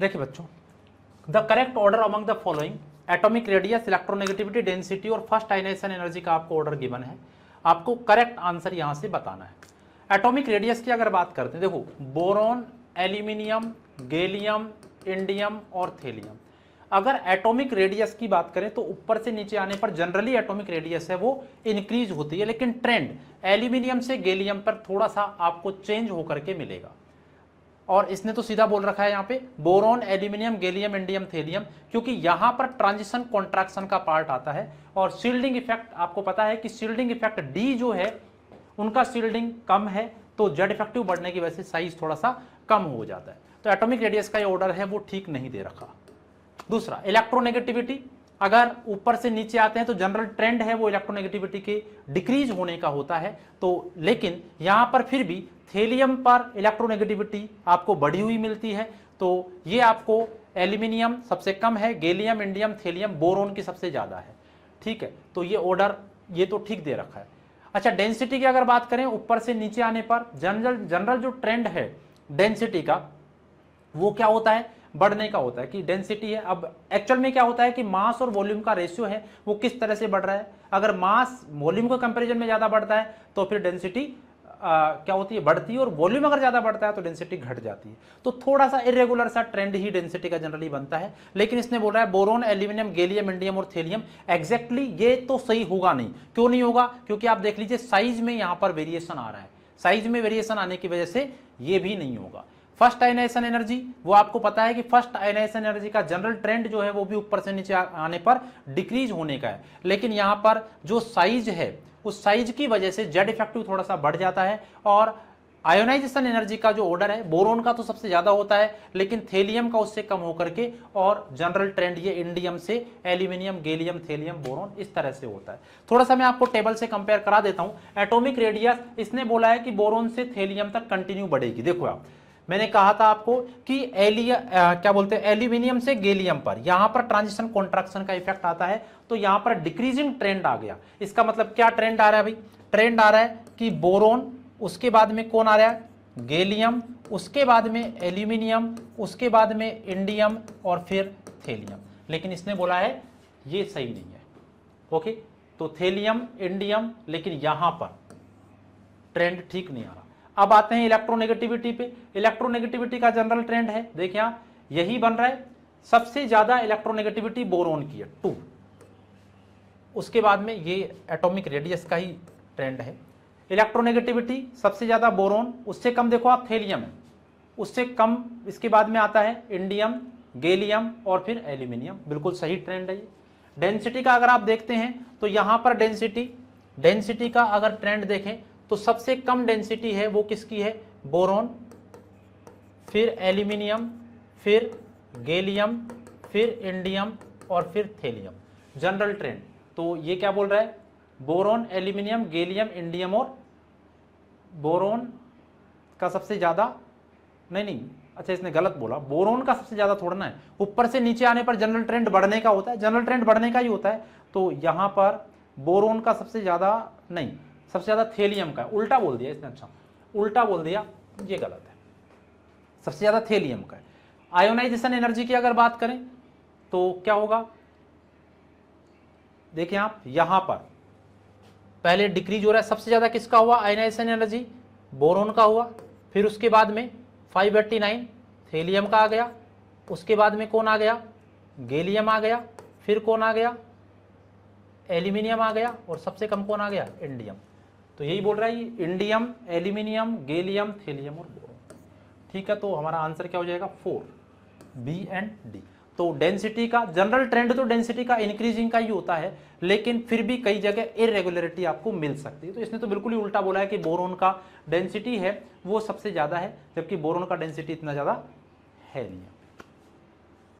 देखिए बच्चों, the correct order among the following atomic radius, electronegativity, density और first ionization energy का आपको ऑर्डर गिवन है। आपको करेक्ट आंसर यहां से बताना है। एटॉमिक रेडियस की अगर बात करते हैं, देखो बोरॉन, एल्यूमिनियम, गैलियम, इंडियम और थेलियम। अगर एटॉमिक रेडियस की बात करें तो ऊपर से नीचे आने पर जनरली एटॉमिक रेडियस है वो इंक्रीज होती है, लेकिन ट्रेंड एल्यूमिनियम से गैलियम पर थोड़ा सा आपको चेंज होकर के मिलेगा। और इसने तो सीधा बोल रखा है यहाँ पे boron, aluminium, gallium, indium, thallium, क्योंकि यहां पर ट्रांजिशन कॉन्ट्रैक्शन का पार्ट आता है। और शील्डिंग इफेक्ट आपको पता है कि शील्डिंग इफेक्ट डी जो है उनका शील्डिंग कम है, तो जेड इफेक्टिव बढ़ने की वजह से साइज थोड़ा सा कम हो जाता है। तो एटॉमिक रेडियस का ये ऑर्डर है वो ठीक नहीं दे रखा। दूसरा इलेक्ट्रोनेगेटिविटी, अगर ऊपर से नीचे आते हैं तो जनरल ट्रेंड है वो इलेक्ट्रोनेगेटिविटी के डिक्रीज होने का होता है। तो लेकिन यहां पर फिर भी थेलियम पर इलेक्ट्रोनेगेटिविटी आपको बढ़ी हुई मिलती है। तो ये आपको एल्यूमिनियम सबसे कम है, गैलियम, इंडियम, थेलियम, बोरोन की सबसे ज्यादा है। ठीक है, तो ये ऑर्डर ये तो ठीक दे रखा है। अच्छा, डेंसिटी की अगर बात करें, ऊपर से नीचे आने पर जनरल जो ट्रेंड है डेंसिटी का वो क्या होता है, बढ़ने का होता है कि डेंसिटी है। अब एक्चुअल में क्या होता है कि मास और वॉल्यूम का रेशियो है वो किस तरह से बढ़ रहा है। अगर मास वॉल्यूम के कंपैरिजन में ज्यादा बढ़ता है तो फिर डेंसिटी क्या होती है, बढ़ती है, और वॉल्यूम अगर ज्यादा बढ़ता है तो डेंसिटी घट जाती है। तो थोड़ा सा इरेगुलर सा ट्रेंड ही डेंसिटी का जनरली बनता है। लेकिन इसने बोल रहा है बोरोन, एल्यूमिनियम, गैलियम, इंडियम और थेलियम, एग्जैक्टली ये तो सही होगा नहीं। क्यों नहीं होगा, क्योंकि आप देख लीजिए साइज में यहां पर वेरिएशन आ रहा है। साइज में वेरिएशन आने की वजह से ये भी नहीं होगा। फर्स्ट आयनाइजेशन एनर्जी, वो आपको पता है कि फर्स्ट आयनाइजेशन एनर्जी का जनरल ट्रेंड जो है वो भी ऊपर से नीचे आने पर डिक्रीज होने का है। लेकिन यहां पर जो साइज है उस साइज की वजह से जेड इफेक्टिव थोड़ा सा बढ़ जाता है। और आयोनाइजेशन एनर्जी का जो ऑर्डर है बोरोन का तो सबसे ज्यादा होता है, लेकिन थेलियम का उससे कम होकर के, और जनरल ट्रेंड ये इंडियम से एल्यूमिनियम, गैलियम, थेलियम, बोरोन इस तरह से होता है। थोड़ा सा मैं आपको टेबल से कंपेयर करा देता हूं। एटॉमिक रेडियस इसने बोला है कि बोरोन से थेलियम तक कंटिन्यू बढ़ेगी। देखो आप, मैंने कहा था आपको कि क्या बोलते हैं एल्यूमिनियम से गैलियम पर यहां पर ट्रांजिशन कॉन्ट्रैक्शन का इफेक्ट आता है, तो यहां पर डिक्रीजिंग ट्रेंड आ गया। इसका मतलब क्या ट्रेंड आ रहा है भाई, ट्रेंड आ रहा है कि बोरोन, उसके बाद में कौन आ रहा है, गैलियम, उसके बाद में एल्यूमिनियम, उसके बाद में इंडियम और फिर थेलियम। लेकिन इसने बोला है ये सही नहीं है। ओके, तो थेलियम, इंडियम, लेकिन यहां पर ट्रेंड ठीक नहीं आ रहा। अब आते हैं इलेक्ट्रोनेगेटिविटी पे। इलेक्ट्रोनेगेटिविटी का जनरल ट्रेंड है, देखिए आप, यही बन रहा है। सबसे ज्यादा इलेक्ट्रोनेगेटिविटी बोरोन की है 2, उसके बाद में ये एटॉमिक रेडियस का ही ट्रेंड है। इलेक्ट्रोनेगेटिविटी सबसे ज्यादा बोरोन, उससे कम देखो आप थेलियम है, उससे कम इसके बाद में आता है इंडियम, गैलियम और फिर एल्यूमिनियम। बिल्कुल सही ट्रेंड है ये। डेंसिटी का अगर आप देखते हैं तो यहां पर डेंसिटी का अगर ट्रेंड देखें तो सबसे कम डेंसिटी है वो किसकी है, बोरोन, फिर एल्यूमिनियम, फिर गैलियम, फिर इंडियम और फिर थेलियम। जनरल ट्रेंड तो ये क्या बोल रहा है, बोरोन, एल्यूमिनियम, गैलियम, इंडियम और बोरोन का सबसे ज्यादा, नहीं, अच्छा इसने गलत बोला, बोरोन का सबसे ज्यादा थोड़ा ना है। ऊपर से नीचे आने पर जनरल ट्रेंड बढ़ने का होता है, जनरल ट्रेंड बढ़ने का ही होता है। तो यहां पर बोरोन का सबसे ज्यादा नहीं, सबसे ज्यादा थेलियम का, उल्टा बोल दिया इसने, अच्छा उल्टा बोल दिया, ये गलत है, सबसे ज्यादा थेलियम का है। आयोनाइजेशन एनर्जी की अगर बात करें तो क्या होगा, देखिए आप यहां पर पहले डिक्रीज हो रहा है, सबसे ज्यादा किसका हुआ आयोनाइजेशन एनर्जी, बोरोन का हुआ, फिर उसके बाद में 589 थेलियम का आ गया, उसके बाद में कौन आ गया, गैलियम आ गया, फिर कौन आ गया, एल्यूमिनियम आ गया, और सबसे कम कौन आ गया, इंडियम। तो यही बोल रहा है इंडियम, एल्यूमिनियम, गैलियम, थेलियम और बोरोन। ठीक है, तो हमारा आंसर क्या हो जाएगा 4, बी एंड डी। तो डेंसिटी का जनरल ट्रेंड तो डेंसिटी का इंक्रीजिंग का ही होता है, लेकिन फिर भी कई जगह इरेगुलरिटी आपको मिल सकती है। तो इसने तो बिल्कुल ही उल्टा बोला है कि बोरोन का डेंसिटी है वो सबसे ज्यादा है, जबकि बोरोन का डेंसिटी इतना ज्यादा है नहीं।